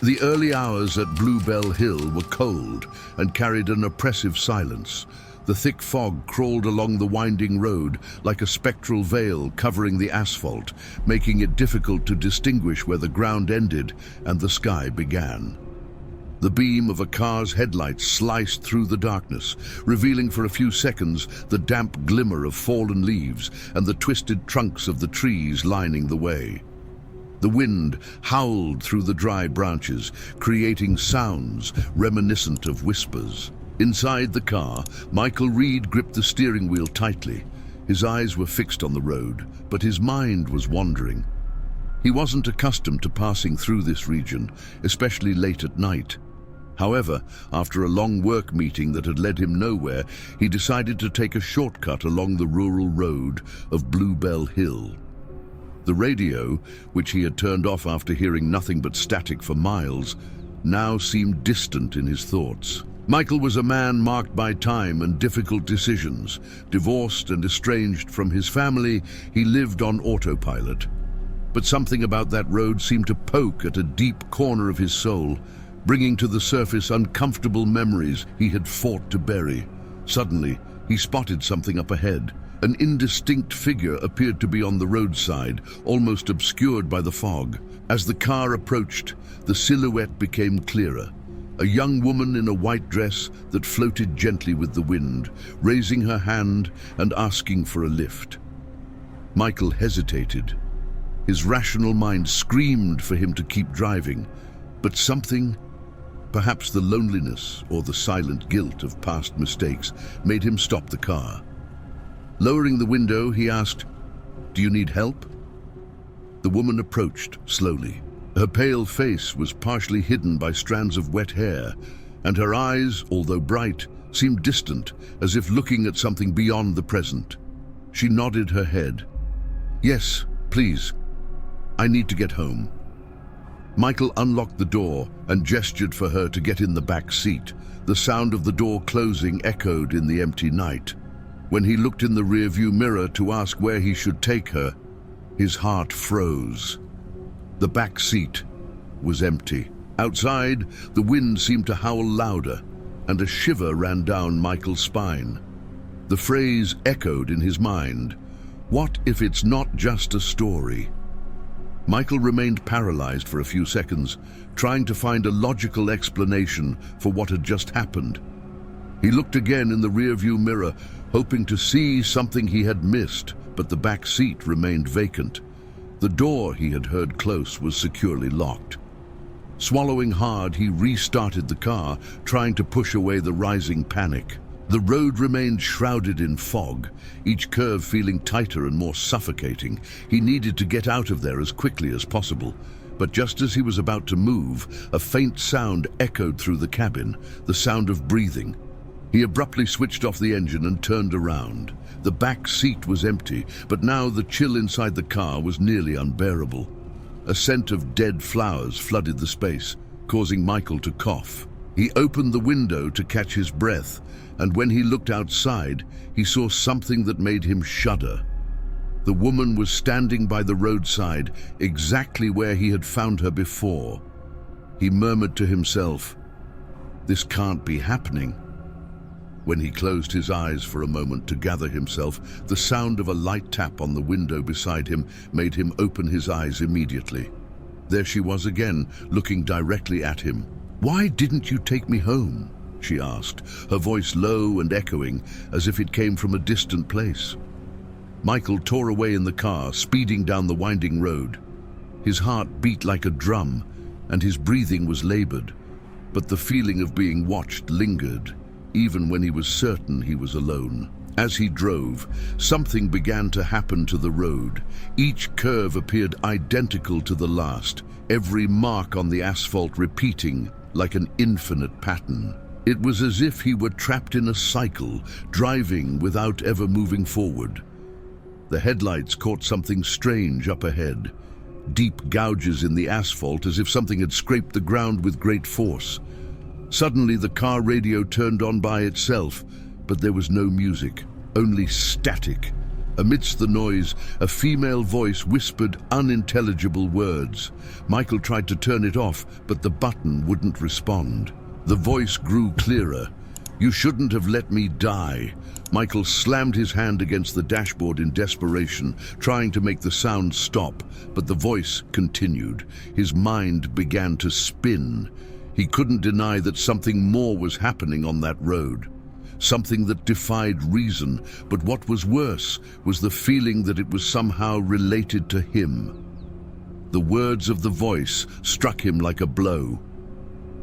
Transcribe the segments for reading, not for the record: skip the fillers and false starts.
The early hours at Bluebell Hill were cold and carried an oppressive silence. The thick fog crawled along the winding road like a spectral veil covering the asphalt, making it difficult to distinguish where the ground ended and the sky began. The beam of a car's headlights sliced through the darkness, revealing for a few seconds the damp glimmer of fallen leaves and the twisted trunks of the trees lining the way. The wind howled through the dry branches, creating sounds reminiscent of whispers. Inside the car, Michael Reed gripped the steering wheel tightly. His eyes were fixed on the road, but his mind was wandering. He wasn't accustomed to passing through this region, especially late at night. However, after a long work meeting that had led him nowhere, he decided to take a shortcut along the rural road of Bluebell Hill. The radio, which he had turned off after hearing nothing but static for miles, now seemed distant in his thoughts. Michael was a man marked by time and difficult decisions. Divorced and estranged from his family, he lived on autopilot. But something about that road seemed to poke at a deep corner of his soul, bringing to the surface uncomfortable memories he had fought to bury. Suddenly, he spotted something up ahead. An indistinct figure appeared to be on the roadside, almost obscured by the fog. As the car approached, the silhouette became clearer. A young woman in a white dress that floated gently with the wind, raising her hand and asking for a lift. Michael hesitated. His rational mind screamed for him to keep driving, but something, perhaps the loneliness or the silent guilt of past mistakes, made him stop the car. Lowering the window, he asked, "Do you need help?" The woman approached slowly. Her pale face was partially hidden by strands of wet hair, and her eyes, although bright, seemed distant, as if looking at something beyond the present. She nodded her head. "Yes, please. I need to get home." Michael unlocked the door and gestured for her to get in the back seat. The sound of the door closing echoed in the empty night. When he looked in the rearview mirror to ask where he should take her, his heart froze. The back seat was empty. Outside, the wind seemed to howl louder, and a shiver ran down Michael's spine. The phrase echoed in his mind, "What if it's not just a story?" Michael remained paralyzed for a few seconds, trying to find a logical explanation for what had just happened. He looked again in the rearview mirror, hoping to see something he had missed, but the back seat remained vacant. The door he had heard close was securely locked. Swallowing hard, he restarted the car, trying to push away the rising panic. The road remained shrouded in fog, each curve feeling tighter and more suffocating. He needed to get out of there as quickly as possible. But just as he was about to move, a faint sound echoed through the cabin, the sound of breathing. He abruptly switched off the engine and turned around. The back seat was empty, but now the chill inside the car was nearly unbearable. A scent of dead flowers flooded the space, causing Michael to cough. He opened the window to catch his breath, and when he looked outside, he saw something that made him shudder. The woman was standing by the roadside, exactly where he had found her before. He murmured to himself, "This can't be happening." When he closed his eyes for a moment to gather himself, the sound of a light tap on the window beside him made him open his eyes immediately. There she was again, looking directly at him. "Why didn't you take me home?" she asked, her voice low and echoing, as if it came from a distant place. Michael tore away in the car, speeding down the winding road. His heart beat like a drum, and his breathing was labored, but the feeling of being watched lingered, even when he was certain he was alone. As he drove, something began to happen to the road. Each curve appeared identical to the last, every mark on the asphalt repeating like an infinite pattern. It was as if he were trapped in a cycle, driving without ever moving forward. The headlights caught something strange up ahead, deep gouges in the asphalt as if something had scraped the ground with great force. Suddenly, the car radio turned on by itself, but there was no music, only static, Amidst the noise, a female voice whispered unintelligible words. Michael tried to turn it off, but the button wouldn't respond. The voice grew clearer. "You shouldn't have let me die." Michael slammed his hand against the dashboard in desperation, trying to make the sound stop, but the voice continued. His mind began to spin. He couldn't deny that something more was happening on that road. Something that defied reason, but what was worse was the feeling that it was somehow related to him. The words of the voice struck him like a blow.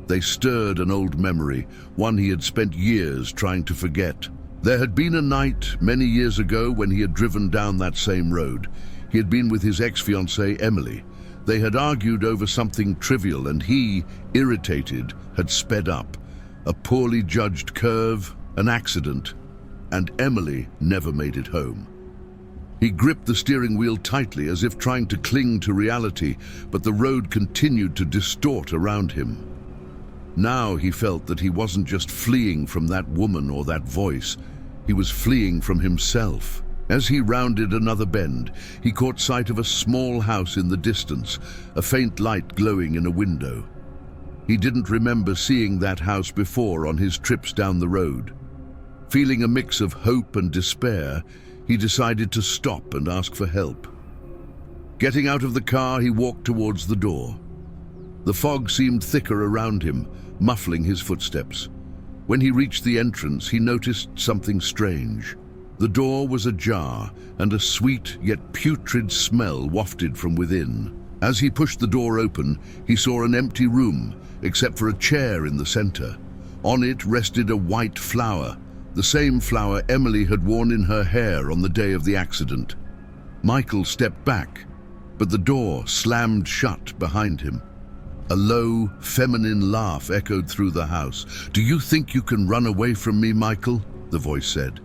They stirred an old memory, one he had spent years trying to forget. There had been a night many years ago when he had driven down that same road. He had been with his ex-fiancée, Emily. They had argued over something trivial, and he, irritated, had sped up. A poorly judged curve, an accident, and Emily never made it home. He gripped the steering wheel tightly as if trying to cling to reality, but the road continued to distort around him. Now he felt that he wasn't just fleeing from that woman or that voice, he was fleeing from himself. As he rounded another bend, he caught sight of a small house in the distance, a faint light glowing in a window. He didn't remember seeing that house before on his trips down the road. Feeling a mix of hope and despair, he decided to stop and ask for help. Getting out of the car, he walked towards the door. The fog seemed thicker around him, muffling his footsteps. When he reached the entrance, he noticed something strange. The door was ajar, and a sweet yet putrid smell wafted from within. As he pushed the door open, he saw an empty room, except for a chair in the center. On it rested a white flower, the same flower Emily had worn in her hair on the day of the accident. Michael stepped back, but the door slammed shut behind him. A low, feminine laugh echoed through the house. "Do you think you can run away from me, Michael?" the voice said.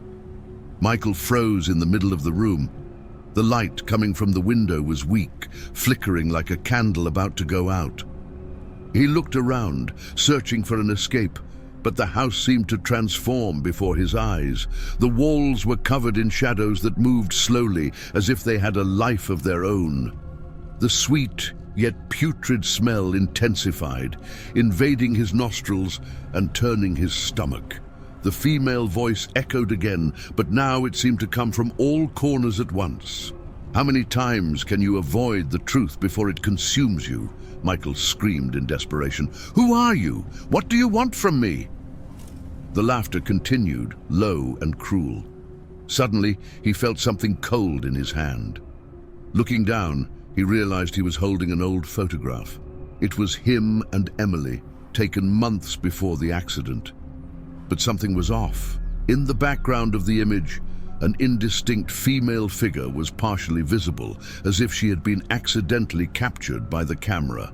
Michael froze in the middle of the room. The light coming from the window was weak, flickering like a candle about to go out. He looked around, searching for an escape, but the house seemed to transform before his eyes. The walls were covered in shadows that moved slowly, as if they had a life of their own. The sweet, yet putrid smell intensified, invading his nostrils and turning his stomach. The female voice echoed again, but now it seemed to come from all corners at once. "How many times can you avoid the truth before it consumes you?" Michael screamed in desperation. "Who are you? What do you want from me?" The laughter continued, low and cruel. Suddenly, he felt something cold in his hand. Looking down, he realized he was holding an old photograph. It was him and Emily, taken months before the accident. But something was off. In the background of the image, an indistinct female figure was partially visible, as if she had been accidentally captured by the camera.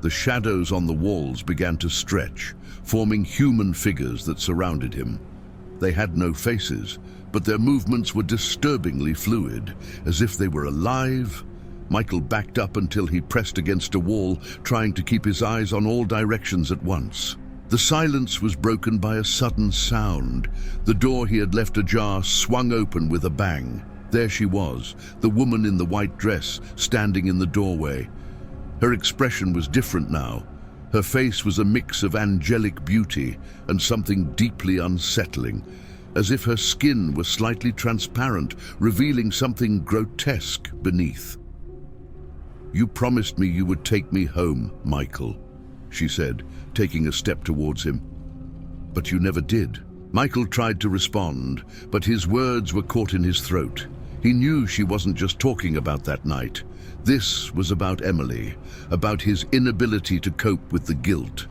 The shadows on the walls began to stretch, forming human figures that surrounded him. They had no faces, but their movements were disturbingly fluid, as if they were alive. Michael backed up until he pressed against a wall, trying to keep his eyes on all directions at once. The silence was broken by a sudden sound. The door he had left ajar swung open with a bang. There she was, the woman in the white dress, standing in the doorway. Her expression was different now. Her face was a mix of angelic beauty and something deeply unsettling, as if her skin was slightly transparent, revealing something grotesque beneath. "You promised me you would take me home, Michael," she said, taking a step towards him. "But you never did." Michael tried to respond, but his words were caught in his throat. He knew she wasn't just talking about that night. This was about Emily, about his inability to cope with the guilt.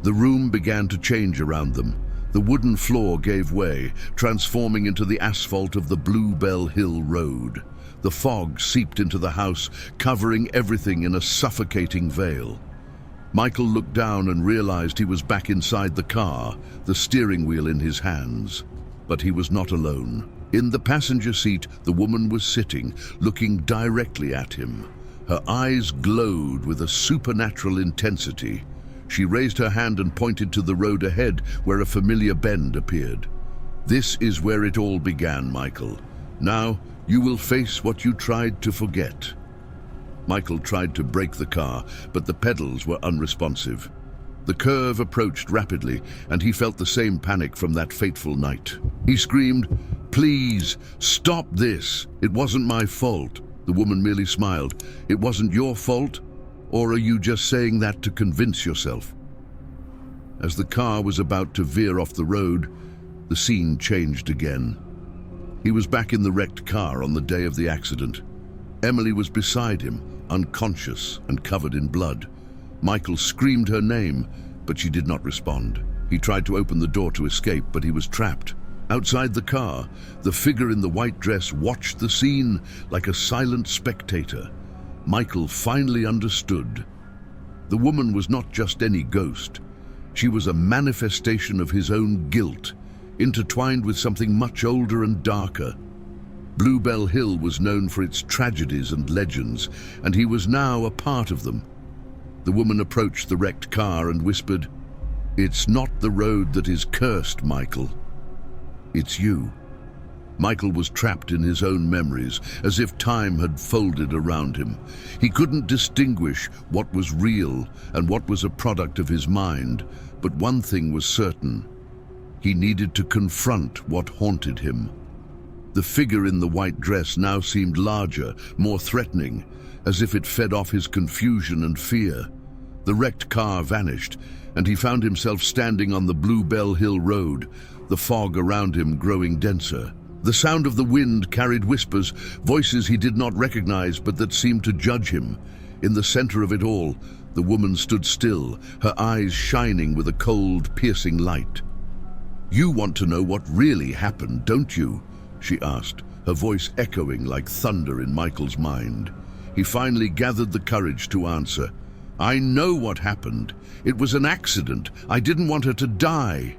The room began to change around them. The wooden floor gave way, transforming into the asphalt of the Bluebell Hill Road. The fog seeped into the house, covering everything in a suffocating veil. Michael looked down and realized he was back inside the car, the steering wheel in his hands. But he was not alone. In the passenger seat, the woman was sitting, looking directly at him. Her eyes glowed with a supernatural intensity. She raised her hand and pointed to the road ahead, where a familiar bend appeared. "This is where it all began, Michael. Now, You will face what you tried to forget. Michael tried to brake the car, but the pedals were unresponsive. The curve approached rapidly, and he felt the same panic from that fateful night. He screamed, "Please, stop this! It wasn't my fault." The woman merely smiled. "It wasn't your fault? Or are you just saying that to convince yourself?" As the car was about to veer off the road, the scene changed again. He was back in the wrecked car on the day of the accident. Emily was beside him, unconscious and covered in blood. Michael screamed her name, but she did not respond. He tried to open the door to escape, but he was trapped. Outside the car, the figure in the white dress watched the scene like a silent spectator. Michael finally understood. The woman was not just any ghost. She was a manifestation of his own guilt, intertwined with something much older and darker. Bluebell Hill was known for its tragedies and legends, and he was now a part of them. The woman approached the wrecked car and whispered, "It's not the road that is cursed, Michael. It's you." Michael was trapped in his own memories, as if time had folded around him. He couldn't distinguish what was real and what was a product of his mind, but one thing was certain. He needed to confront what haunted him. The figure in the white dress now seemed larger, more threatening, as if it fed off his confusion and fear. The wrecked car vanished, and he found himself standing on the Bluebell Hill Road, the fog around him growing denser. The sound of the wind carried whispers, voices he did not recognize but that seemed to judge him. In the center of it all, the woman stood still, her eyes shining with a cold, piercing light. "You want to know what really happened, don't you?" she asked, her voice echoing like thunder in Michael's mind. He finally gathered the courage to answer. "I know what happened. It was an accident. I didn't want her to die."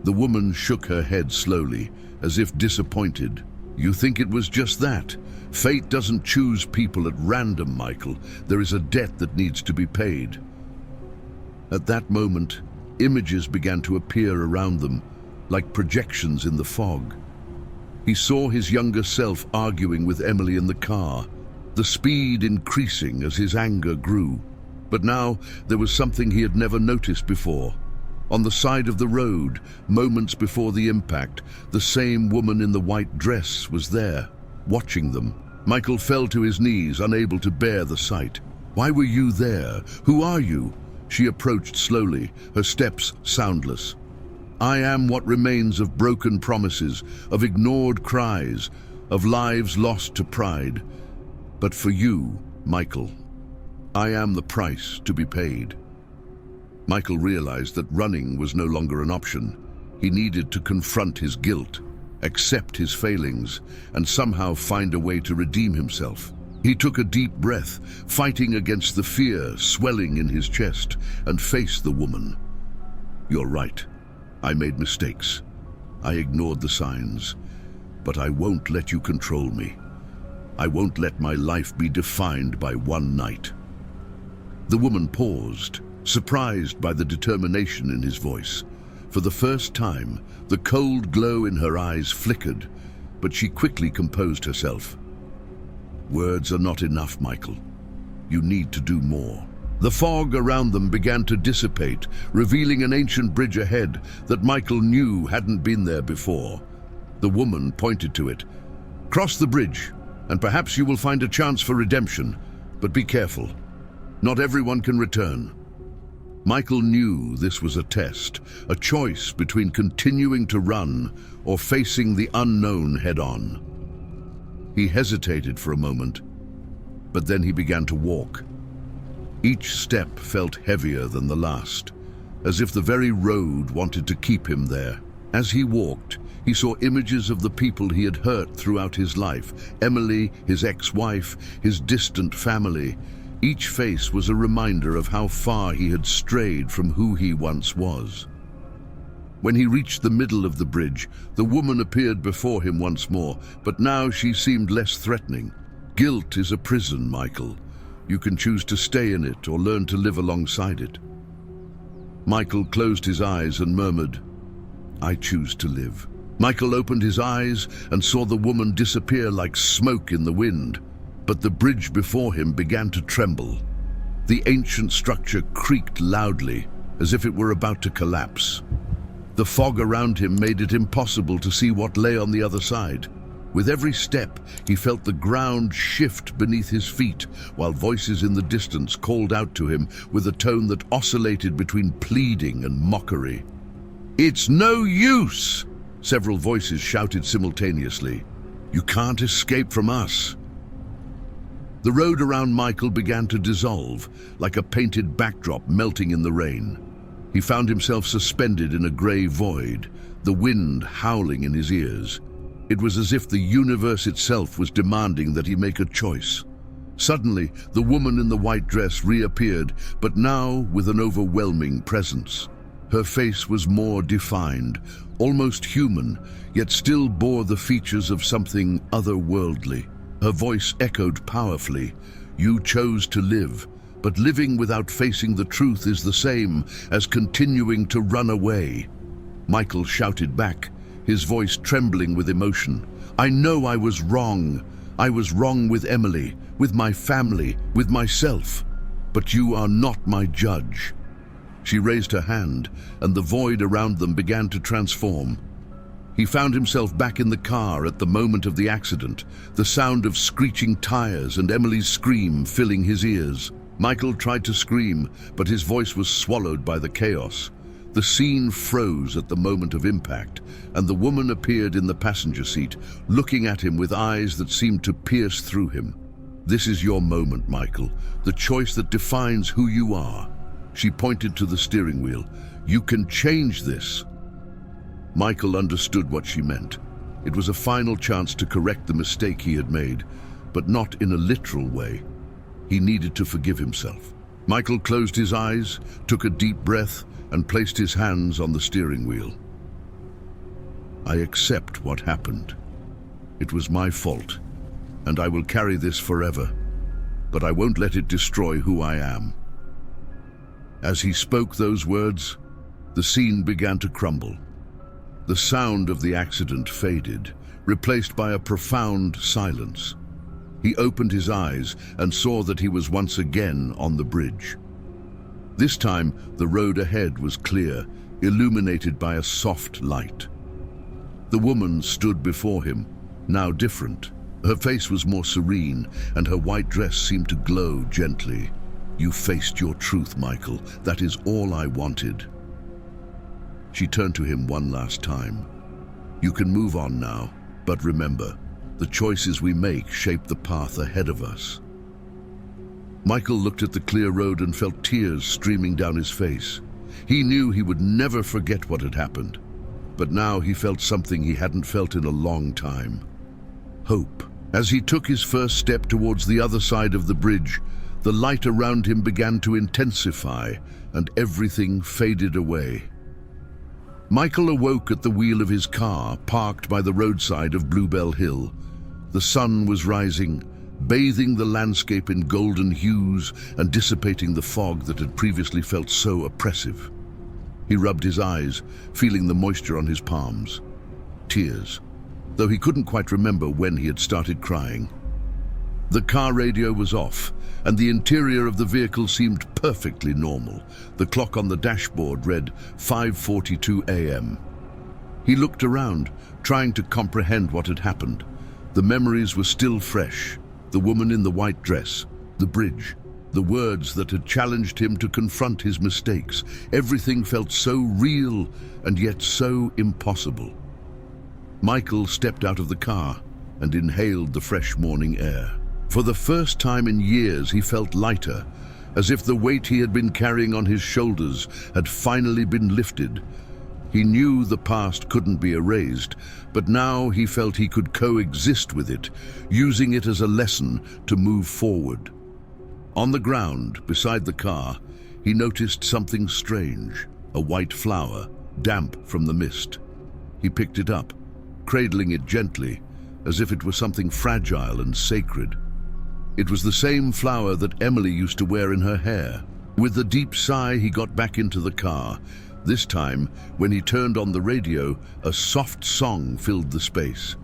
The woman shook her head slowly, as if disappointed. "You think it was just that? Fate doesn't choose people at random, Michael. There is a debt that needs to be paid." At that moment, images began to appear around them, like projections in the fog. He saw his younger self arguing with Emily in the car, the speed increasing as his anger grew. But now there was something he had never noticed before. On the side of the road, moments before the impact, the same woman in the white dress was there, watching them. Michael fell to his knees, unable to bear the sight. "Why were you there? Who are you?" She approached slowly, her steps soundless. "I am what remains of broken promises, of ignored cries, of lives lost to pride. But for you, Michael, I am the price to be paid." Michael realized that running was no longer an option. He needed to confront his guilt, accept his failings, and somehow find a way to redeem himself. He took a deep breath, fighting against the fear swelling in his chest, and faced the woman. "You're right. I made mistakes. I ignored the signs. But I won't let you control me. I won't let my life be defined by one night." The woman paused, surprised by the determination in his voice. For the first time, the cold glow in her eyes flickered, but she quickly composed herself. "Words are not enough, Michael. You need to do more." The fog around them began to dissipate, revealing an ancient bridge ahead that Michael knew hadn't been there before. The woman pointed to it. "Cross the bridge, and perhaps you will find a chance for redemption. But be careful. Not everyone can return." Michael knew this was a test, a choice between continuing to run or facing the unknown head-on. He hesitated for a moment, but then he began to walk. Each step felt heavier than the last, as if the very road wanted to keep him there. As he walked, he saw images of the people he had hurt throughout his life: Emily, his ex-wife, his distant family. Each face was a reminder of how far he had strayed from who he once was. When he reached the middle of the bridge, the woman appeared before him once more, but now she seemed less threatening. "Guilt is a prison, Michael. You can choose to stay in it or learn to live alongside it." Michael closed his eyes and murmured, "I choose to live." Michael opened his eyes and saw the woman disappear like smoke in the wind, but the bridge before him began to tremble. The ancient structure creaked loudly, as if it were about to collapse. The fog around him made it impossible to see what lay on the other side. With every step, he felt the ground shift beneath his feet, while voices in the distance called out to him with a tone that oscillated between pleading and mockery. "It's no use!" Several voices shouted simultaneously. "You can't escape from us." The road around Michael began to dissolve, like a painted backdrop melting in the rain. He found himself suspended in a grey void, the wind howling in his ears. It was as if the universe itself was demanding that he make a choice. Suddenly, the woman in the white dress reappeared, but now with an overwhelming presence. Her face was more defined, almost human, yet still bore the features of something otherworldly. Her voice echoed powerfully. "You chose to live, but living without facing the truth is the same as continuing to run away." Michael shouted back, his voice trembling with emotion. "I know I was wrong. I was wrong with Emily, with my family, with myself. But you are not my judge." She raised her hand, and the void around them began to transform. He found himself back in the car at the moment of the accident, the sound of screeching tires and Emily's scream filling his ears. Michael tried to scream, but his voice was swallowed by the chaos. The scene froze at the moment of impact, and the woman appeared in the passenger seat, looking at him with eyes that seemed to pierce through him. "This is your moment, Michael, the choice that defines who you are." She pointed to the steering wheel. "You can change this." Michael understood what she meant. It was a final chance to correct the mistake he had made, but not in a literal way. He needed to forgive himself. Michael closed his eyes, took a deep breath, and placed his hands on the steering wheel. "I accept what happened. It was my fault, and I will carry this forever, but I won't let it destroy who I am." As he spoke those words, the scene began to crumble. The sound of the accident faded, replaced by a profound silence. He opened his eyes and saw that he was once again on the bridge. This time, the road ahead was clear, illuminated by a soft light. The woman stood before him, now different. Her face was more serene, and her white dress seemed to glow gently. "You faced your truth, Michael. That is all I wanted." She turned to him one last time. "You can move on now, but remember, the choices we make shape the path ahead of us." Michael looked at the clear road and felt tears streaming down his face. He knew he would never forget what had happened, but now he felt something he hadn't felt in a long time. Hope. As he took his first step towards the other side of the bridge, the light around him began to intensify, and everything faded away. Michael awoke at the wheel of his car, parked by the roadside of Bluebell Hill. The sun was rising, bathing the landscape in golden hues and dissipating the fog that had previously felt so oppressive. He rubbed his eyes, feeling the moisture on his palms. Tears, though he couldn't quite remember when he had started crying. The car radio was off, and the interior of the vehicle seemed perfectly normal. The clock on the dashboard read 5:42 a.m. He looked around, trying to comprehend what had happened. The memories were still fresh. The woman in the white dress, the bridge, the words that had challenged him to confront his mistakes. Everything felt so real and yet so impossible. Michael stepped out of the car and inhaled the fresh morning air. For the first time in years, he felt lighter, as if the weight he had been carrying on his shoulders had finally been lifted. He knew the past couldn't be erased, but now he felt he could coexist with it, using it as a lesson to move forward. On the ground, beside the car, he noticed something strange, a white flower, damp from the mist. He picked it up, cradling it gently, as if it were something fragile and sacred. It was the same flower that Emily used to wear in her hair. With a deep sigh, he got back into the car, This time, when he turned on the radio, a soft song filled the space.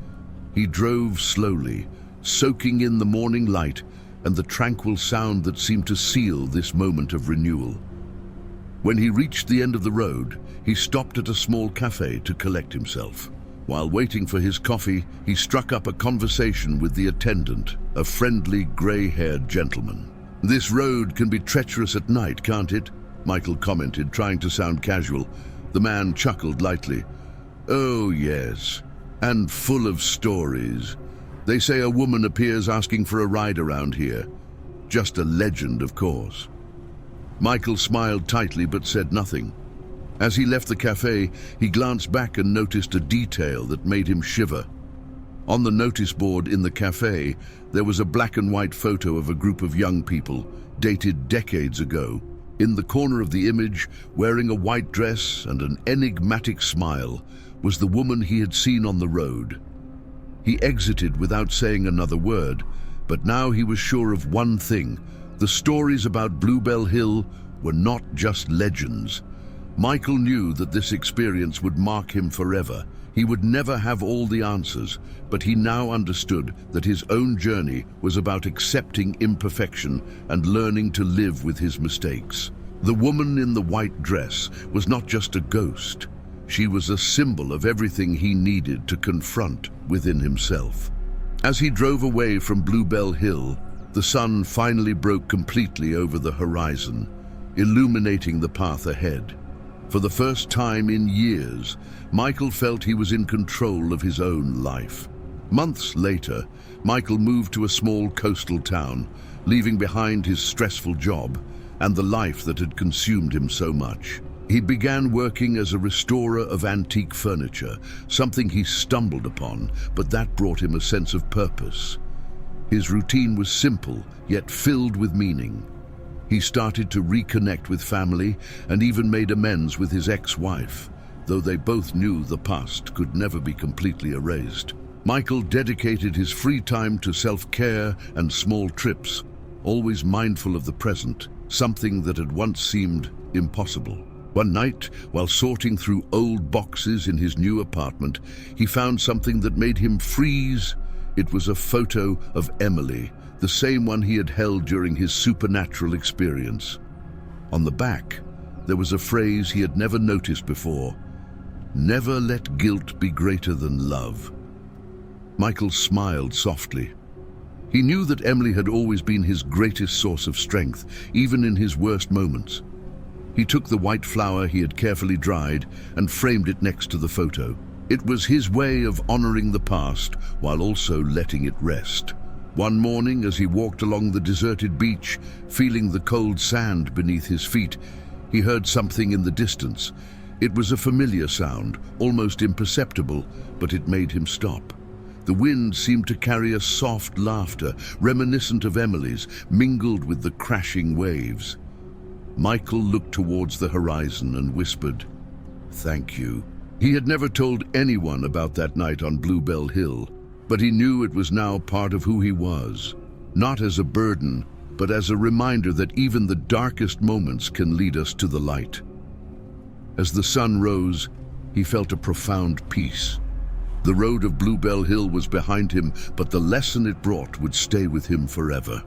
He drove slowly, soaking in the morning light and the tranquil sound that seemed to seal this moment of renewal. When he reached the end of the road, he stopped at a small cafe to collect himself. While waiting for his coffee, he struck up a conversation with the attendant, a friendly, grey-haired gentleman. "This road can be treacherous at night, can't it?" Michael commented, trying to sound casual. The man chuckled lightly. "Oh, yes, and full of stories. They say a woman appears asking for a ride around here. Just a legend, of course." Michael smiled tightly but said nothing. As he left the cafe, he glanced back and noticed a detail that made him shiver. On the notice board in the cafe, there was a black and white photo of a group of young people, dated decades ago. In the corner of the image, wearing a white dress and an enigmatic smile, was the woman he had seen on the road. He exited without saying another word, but now he was sure of one thing: the stories about Bluebell Hill were not just legends. Michael knew that this experience would mark him forever. He would never have all the answers, but he now understood that his own journey was about accepting imperfection and learning to live with his mistakes. The woman in the white dress was not just a ghost. She was a symbol of everything he needed to confront within himself. As he drove away from Bluebell Hill, the sun finally broke completely over the horizon, illuminating the path ahead. For the first time in years, Michael felt he was in control of his own life. Months later, Michael moved to a small coastal town, leaving behind his stressful job and the life that had consumed him so much. He began working as a restorer of antique furniture, something he stumbled upon, but that brought him a sense of purpose. His routine was simple, yet filled with meaning. He started to reconnect with family and even made amends with his ex-wife, though they both knew the past could never be completely erased. Michael dedicated his free time to self-care and small trips, always mindful of the present, something that had once seemed impossible. One night, while sorting through old boxes in his new apartment, he found something that made him freeze. It was a photo of Emily, the same one he had held during his supernatural experience. On the back, there was a phrase he had never noticed before: "Never let guilt be greater than love." Michael smiled softly. He knew that Emily had always been his greatest source of strength, even in his worst moments. He took the white flower he had carefully dried and framed it next to the photo. It was his way of honoring the past while also letting it rest. One morning, as he walked along the deserted beach, feeling the cold sand beneath his feet, he heard something in the distance. It was a familiar sound, almost imperceptible, but it made him stop. The wind seemed to carry a soft laughter, reminiscent of Emily's, mingled with the crashing waves. Michael looked towards the horizon and whispered, "Thank you." He had never told anyone about that night on Bluebell Hill, but he knew it was now part of who he was, not as a burden, but as a reminder that even the darkest moments can lead us to the light. As the sun rose, he felt a profound peace. The road of Bluebell Hill was behind him, but the lesson it brought would stay with him forever.